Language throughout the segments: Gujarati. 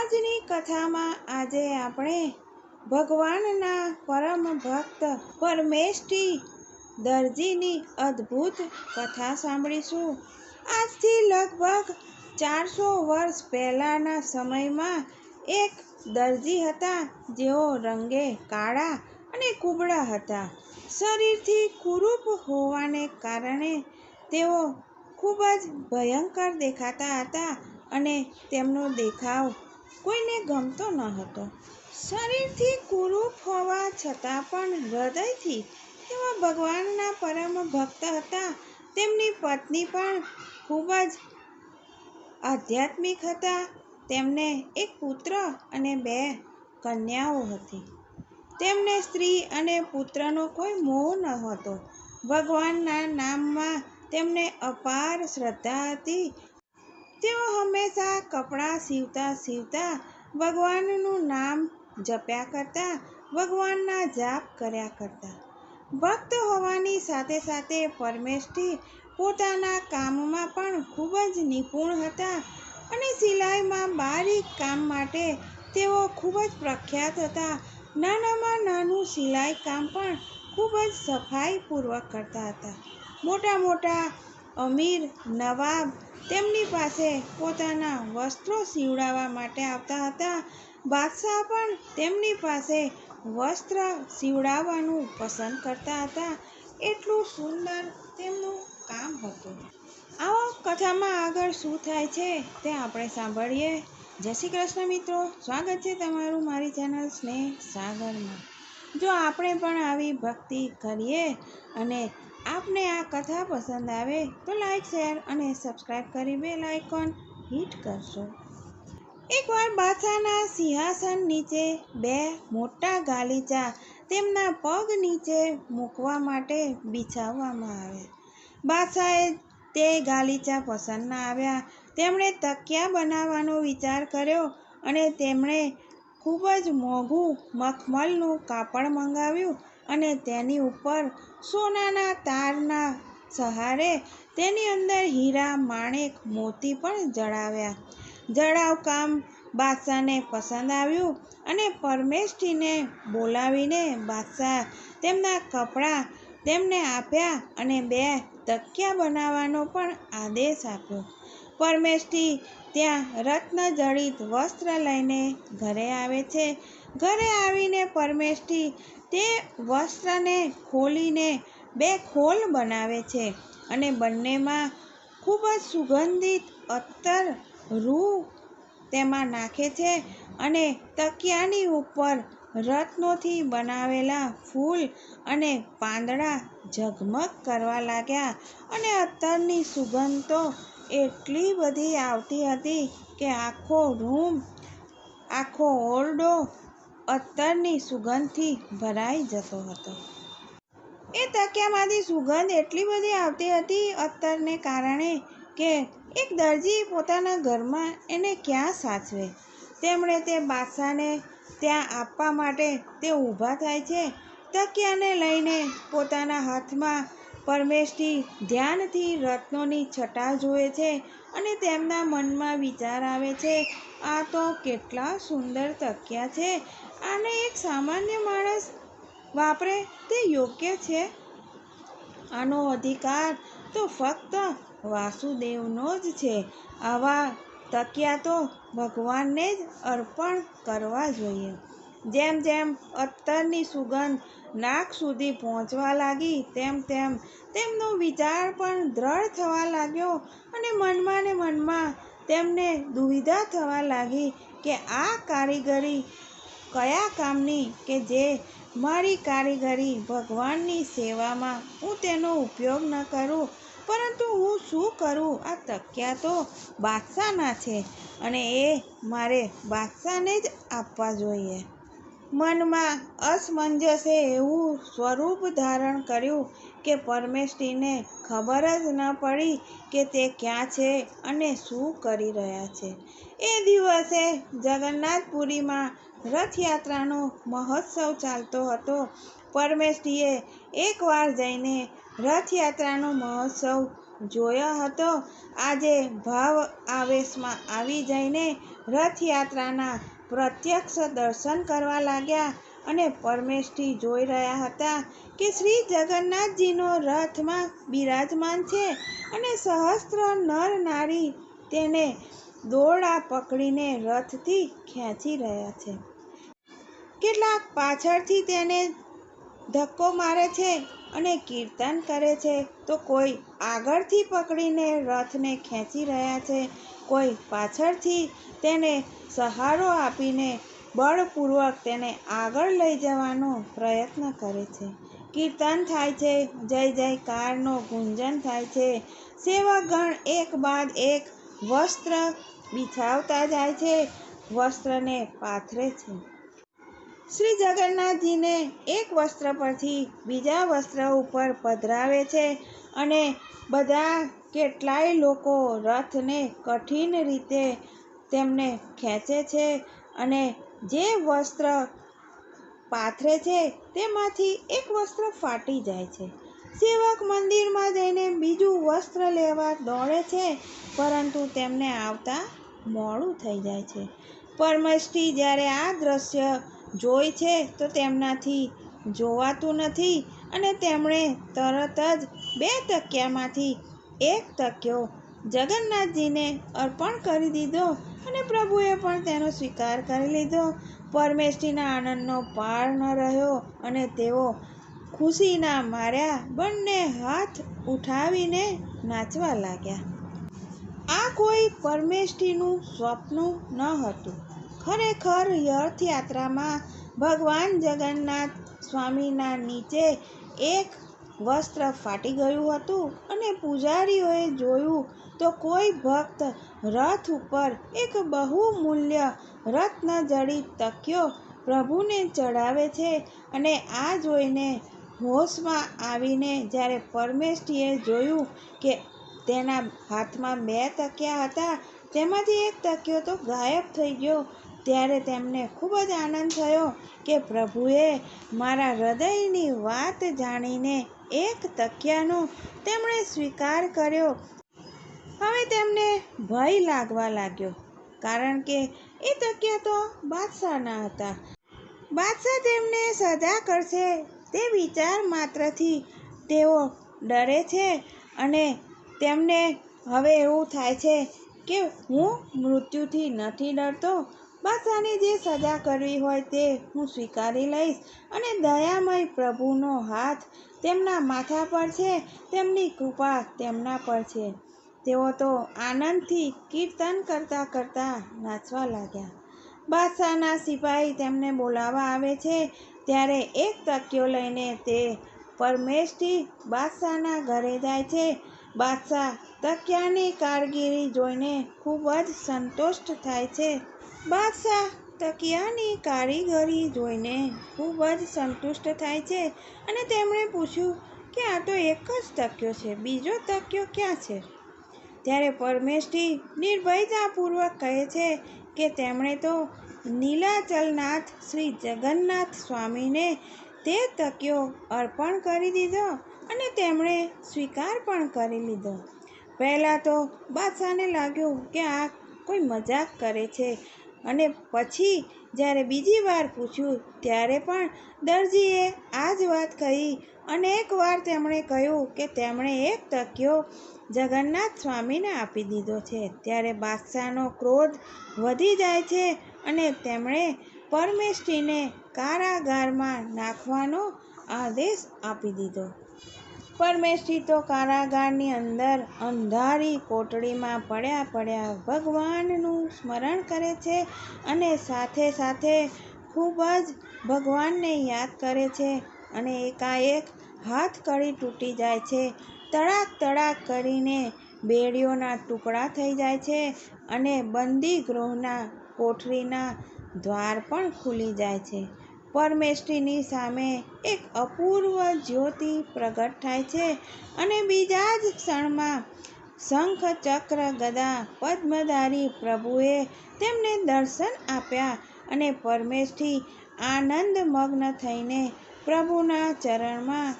આજની કથામાં આજે આપણે ભગવાનના પરમ ભક્ત પરમેષ્ઠી દરજીની અદ્ભુત કથા સાંભળીશું। આજથી લગભગ 400 વર્ષ પહેલાંના સમયમાં એક દરજી હતા જેઓ રંગે કાળા અને કુબડા હતા। શરીરથી કુરૂપ હોવાને કારણે તેઓ ખૂબ જ ભયંકર દેખાતા હતા અને તેમનો દેખાવ કોઈને ગમતો ન હતો। શરીરથી કુરૂપ હોવા છતાં પણ હૃદયથી તેઓ ભગવાનના પરમ ભક્ત હતા। તેમની પત્ની પણ ખૂબ જ આધ્યાત્મિક હતા। તેમને એક પુત્ર અને 2 કન્યાઓ હતી। તેમને સ્ત્રી અને પુત્રનો કોઈ મોહ ન હતો। ભગવાનના નામમાં તેમને અપાર શ્રદ્ધા હતી। તેઓ હંમેશા કપડાં સીવતા ભગવાનનું નામ જપ્યા કરતા, ભગવાનના જાપ કર્યા કરતા। ભક્ત હોવાની સાથે સાથે પરમેષ્ઠી પોતાના કામમાં પણ ખૂબ જ નિપુણ હતા અને સિલાઈમાં બારીક કામ માટે તેઓ ખૂબ જ પ્રખ્યાત હતા। નાનામાં નાનું સિલાઈ કામ પણ ખૂબ જ સફાઈપૂર્વક કરતા હતા। મોટા મોટા અમીર નવાબ તેમની પાસે પોતાના વસ્ત્રો સીવડાવવા માટે આવતા હતા। બાદશાહ પણ તેમની પાસે વસ્ત્ર સીવડાવવાનું પસંદ કરતા હતા। એટલું સુંદર તેમનું કામ હતું। આવો કથામાં આગળ શું થાય છે તે આપણે સાંભળીએ। જય શ્રી કૃષ્ણ મિત્રો, સ્વાગત છે તમારું મારી ચેનલ સ્નેહ સાગરમાં। જો આપણે પણ આવી ભક્તિ કરીએ અને આપને આ કથા પસંદ આવે તો લાઈક, શેર અને સબસ્ક્રાઈબ કરી બેલ આઇકોન હિટ કરશો। એકવાર બાદશાહના સિંહાસન નીચે 2 મોટા ગાલીચા તેમના પગ નીચે મૂકવા માટે બિછાવવામાં આવ્યા। બાદશાહે તે ગાલીચા પસંદ ન આવ્યા। તેમણે તકિયા બનાવવાનો વિચાર કર્યો અને તેમણે ખૂબ જ મોંઘું મખમલનું કાપડ મંગાવ્યું અને તેની ઉપર સોનાના તારના સહારે તેની અંદર હીરા, માણેક, મોતી પણ જડાવ્યા। જડાવકામ બાદશાહને પસંદ આવ્યું અને પરમેષ્ઠીને બોલાવીને બાદશાહ તેમના કપડાં તેમને આપ્યા અને 2 તકિયા બનાવવાનો પણ આદેશ આપ્યો। પરમેષ્ઠી ત્યાં રત્નજડિત વસ્ત્ર લઈને ઘરે આવે છે। ઘરે આવીને પરમેષ્ઠી તે વસ્ત્રને ખોલીને 2 ખોલ બનાવે છે અને બંનેમાં ખૂબ જ સુગંધિત અત્તર રૂ તેમાં નાખે છે અને તકિયાની ઉપર રત્નોથી બનાવેલા ફૂલ અને પાંદડા ઝગમગ કરવા લાગ્યા અને અત્તરની સુગંધ તો એટલી બધી આવતી હતી કે આખો રૂમ, આખો ઓરડો અત્તરની સુગંધથી ભરાઈ જતો હતો। એ તકિયામાંથી સુગંધ એટલી બધી આવતી હતી અત્તરને કારણે કે એક દરજી પોતાના ઘરમાં એને ક્યાં સાચવે। તેમણે તે બાદશાહને ત્યાં આપવા માટે તે ઊભા થાય છે। તકિયાને લઈને પોતાના હાથમાં પરમેષ્ઠી ધ્યાનથી રત્નોની છટા જુએ છે અને તેમના મનમાં વિચાર આવે છે, આ તો કેટલા સુંદર તકિયા છે। આને એક સામાન્ય માણસ વાપરે તે યોગ્ય છે? આનો અધિકાર તો ફક્ત વાસુદેવનો જ છે। આવા તકિયા તો ભગવાનને જ અર્પણ કરવા જોઈએ। જેમ જેમ અત્તરની સુગંધ નાક સુધી પહોંચવા લાગી તેમ તેમ તેમનો વિચાર પણ દ્રઢ થવા લાગ્યો અને મનમાં ને મનમાં તેમને દુવિધા થવા લાગી કે આ કારીગરી કયા કામની કે જે મારી કારીગરી ભગવાનની સેવામાં હું તેનો ઉપયોગ ન કરું, પરંતુ હું શું કરું? આ તકિયા તો બાદશાહના છે અને એ મારે બાદશાહને જ આપવા જોઈએ। મનમાં અસમંજસે એવું સ્વરૂપ ધારણ કર્યું કે પરમેષ્ઠીને ખબર જ ન પડી કે તે ક્યાં છે અને શું કરી રહ્યા છે। એ દિવસે જગન્નાથપુરીમાં રથયાત્રાનો મહોત્સવ ચાલતો હતો। પરમેષ્ઠીએ એકવાર જઈને રથયાત્રાનો મહોત્સવ જોયો હતો। આજે ભાવ આવેશમાં આવી જઈને રથયાત્રાના પ્રત્યક્ષ દર્શન કરવા લાગ્યા અને પરમેષ્ઠી જોઈ રહ્યા હતા કે શ્રી જગન્નાથજીનો રથમાં બિરાજમાન છે અને સહસ્ત્ર નર નારી તેને દોરડા પકડીને રથથી ખેંચી રહ્યા છે. કેટલાક પાછળથી તેને ધક્કો મારે છે અને કીર્તન કરે છે, તો કોઈ આગળથી પકડીને રથને ખેંચી રહ્યા છે. કોઈ પાછળથી તેને સહારો આપીને બળપૂર્વક તેને આગળ લઈ જવાનો પ્રયત્ન કરે છે. કીર્તન થાય છે, જય જયકારનો ગુંજન થાય છે. સેવકગણ એક બાદ એક વસ્ત્ર બિછાવતા જાય છે, વસ્ત્રને પાથરે છે. શ્રી જગન્નાથજીને એક વસ્ત્ર પરથી બીજા વસ્ત્ર ઉપર પધરાવે છે અને બધા કેટલાય લોકો રથને કઠિન રીતે તેમને ખેંચે છે અને જે વસ્ત્ર પાથરે છે તેમાંથી એક વસ્ત્ર ફાટી જાય છે. સેવક મંદિરમાં જઈને બીજું વસ્ત્ર લેવા દોડે છે, પરંતુ તેમને આવતા મોડું થઈ જાય છે. પરમેષ્ઠી જ્યારે આ દ્રશ્ય જોઈ છે તો તેમનાથી જોવાતું નથી અને તેમણે તરત જ 2 તકિયામાંથી એક તકિયો જગન્નાથજીને અર્પણ કરી દીધો અને પ્રભુએ પણ તેનો સ્વીકાર કરી લીધો. પરમેષ્ઠીના આનંદનો પાર ન રહ્યો અને તેઓ ખુશીના માર્યા બંને હાથ ઉઠાવીને નાચવા લાગ્યા. આ કોઈ પરમેષ્ઠીનું સ્વપ્ન ન હતું. ખરેખર રથયાત્રામાં ભગવાન જગન્નાથ સ્વામીના નીચે એક વસ્ત્ર ફાટી ગયું હતું અને પૂજારીઓએ જોયું તો કોઈ ભક્ત રથ ઉપર એક બહુમૂલ્ય રત્નજડિત તકિયો પ્રભુને ચડાવે છે અને આ જોઈને હોશમાં આવીને જ્યારે પરમેષ્ઠીએ જોયું કે તેના હાથમાં 2 તકિયા હતા, તેમાંથી એક તકિયો તો ગાયબ થઈ ગયો, ત્યારે તેમને ખૂબ જ આનંદ થયો કે પ્રભુએ મારા હૃદયની વાત જાણીને એક તકિયાનો તેમણે સ્વીકાર કર્યો. હવે તેમને ભય લાગવા લાગ્યો, કારણ કે એ તકિયા તો બાદશાહના હતા. બાદશાહ તેમને સજા કરશે તે વિચાર માત્રથી તેઓ ડરે છે અને તેમને હવે એવું થાય છે કે હું મૃત્યુથી નથી ડરતો, બાદશાહને જે સજા કરવી હોય તે હું સ્વીકારી લઈશ અને દયામય પ્રભુનો હાથ તેમના માથા પર છે, તેમની કૃપા તેમના પર છે. તેઓ તો આનંદથી કીર્તન કરતાં કરતાં નાચવા લાગ્યા. બાદશાહના સિપાહી તેમને બોલાવવા આવે છે ત્યારે એક તકિયો લઈને તે પરમેષ્ઠી બાદશાહના ઘરે જાય છે. બાદશાહ તકિયાની કારીગરી જોઈને ખૂબ જ સંતુષ્ટ થાય છે. બાદશાહ તકિયાની કારીગરી જોઈને ખૂબ જ સંતુષ્ટ થાય છે અને તેમણે પૂછ્યું કે આ તો એક જ તકિયો છે, બીજો તકિયો ક્યાં છે? ત્યારે પરમેષ્ઠી નિર્ભયતાપૂર્વક કહે છે કે તેમણે તો નીલાચલનાથ શ્રી જગન્નાથ સ્વામીને તે તકિયો અર્પણ કરી દીધો અને તેમણે સ્વીકાર પણ કરી લીધો. પહેલાં તો બાદશાહને લાગ્યું કે આ કોઈ મજાક કરે છે અને પછી જ્યારે બીજી વાર પૂછ્યું ત્યારે પણ દરજીએ આ જ વાત કહી. અનેક વાર તેમણે કહ્યું કે તેમણે એક તકિયો જગન્નાથ સ્વામીને આપી દીધો છે. ત્યારે બાદશાહનો ક્રોધ વધી જાય છે અને તેમણે પરમેષ્ઠીને કારાગારમાં નાખવાનો આદેશ આપી દીધો. પરમેષ્ઠી તો કારાગારની અંદર અંધારી કોટડીમાં પડ્યા ભગવાનનું સ્મરણ કરે છે અને સાથે સાથે ખૂબ જ ભગવાનને યાદ કરે છે અને એકાએક હાથકડી તૂટી જાય છે. તડાક તડાક કરીને બેડીઓના ટુકડા થઈ જાય છે અને બંદીગૃહના કોઠરીના દ્વાર પણ ખુલી જાય છે. પરમેષ્ઠીની સામે એક અપૂર્વ જ્યોતિ પ્રગટ થાય છે અને બીજા જ ક્ષણમાં શંખ ચક્ર ગદા પદ્મધારી પ્રભુએ તેમને દર્શન આપ્યા અને પરમેષ્ઠી આનંદમગ્ન થઈને પ્રભુના ચરણમાં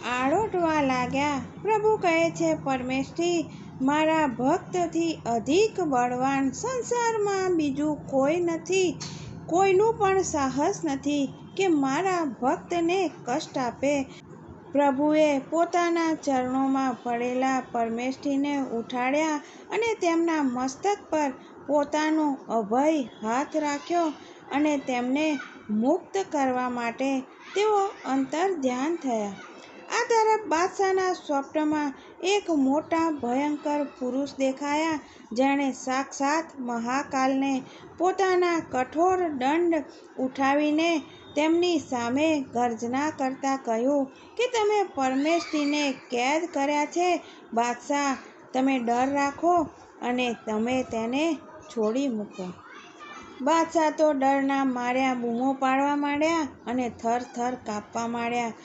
આળોટવા લાગ્યા. પ્રભુ કહે છે, પરમેષ્ઠી, મારા ભક્તથી અધિક બળવાન સંસારમાં બીજું કોઈ નથી. કોઈનું પણ સાહસ નથી કે મારા ભક્તને કષ્ટ આપે. પ્રભુએ પોતાના ચરણોમાં પડેલા પરમેષ્ઠીને ઉઠાડ્યા અને તેમના મસ્તક પર પોતાનો અભય હાથ રાખ્યો અને તેમને મુક્ત કરવા માટે તેઓ અંતર્ધ્યાન થયા. આ તરફ બાદશાહના સ્વપ્નમાં એક મોટા ભયંકર પુરુષ દેખાયા, જેણે સાક્ષાત મહાકાલને પોતાના કઠોર દંડ ઉઠાવીને તેમની સામે ગર્જના કરતા કહ્યું કે તમે પરમેષ્ઠીને કેદ કર્યા છે. બાદશાહ, તમે ડર રાખો અને તમે તેને છોડી મૂકો. બાદશાહ તો ડરના માર્યા બૂમો પાડવા માંડ્યા અને થરથર કાપવા માંડ્યા.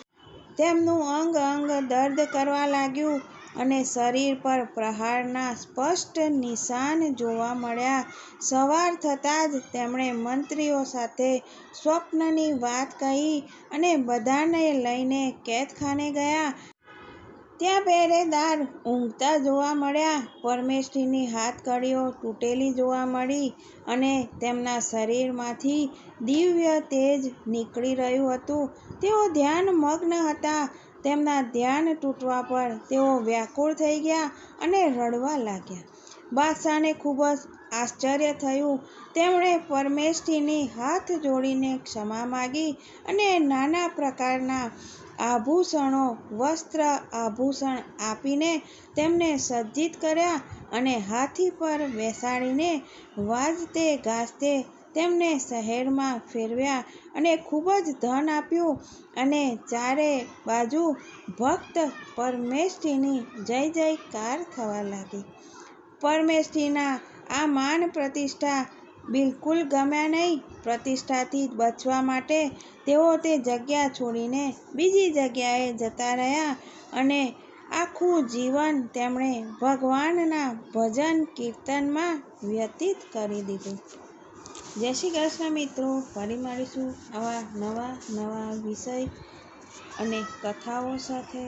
તેમનું અંગ અંગ દર્દ કરવા લાગ્યું અને શરીર પર પ્રહારના સ્પષ્ટ નિશાન જોવા મળ્યા. સવાર થતાં જ તેમણે મંત્રીઓ સાથે સ્વપ્નની વાત કહી અને બધાને લઈને કેદખાને ગયા. ત્યાં પહેરેદાર ઊંઘતા જોવા મળ્યા. પરમેષ્ઠીની હાથકડીઓ તૂટેલી જોવા મળી અને તેમના શરીરમાંથી દિવ્ય તેજ નીકળી રહ્યું હતું. તેઓ ધ્યાનમગ્ન હતા. તેમના ધ્યાન તૂટવા પર તેઓ વ્યાકુળ થઈ ગયા અને રડવા લાગ્યા. બાદશાહને ખૂબ જ આશ્ચર્ય થયું. તેમણે પરમેષ્ઠીની હાથ જોડીને ક્ષમા માગી અને નાના પ્રકારના આભૂષણો, વસ્ત્ર આભૂષણ આપીને તેમને સજ્જિત કર્યા અને હાથી પર બેસાડીને વાજતે ગાજતે તેમને શહેરમાં ફેરવ્યા અને ખૂબ જ ધન આપ્યું અને ચારે બાજુ ભક્ત પરમેષ્ઠીની જય જયકાર થવા લાગી. પરમેષ્ઠીના આ માન પ્રતિષ્ઠા બિલકુલ ગમ્યા નહીં. પ્રતિષ્ઠાથી બચવા માટે તેઓ તે જગ્યા છોડીને બીજી જગ્યાએ જતા રહ્યા અને આખું જીવન તેમણે ભગવાનના ભજન કીર્તનમાં વ્યતીત કરી દીધું. જય શ્રી કૃષ્ણ મિત્રો. ફરી મળીશું આવા નવા વિષય અને કથાઓ સાથે.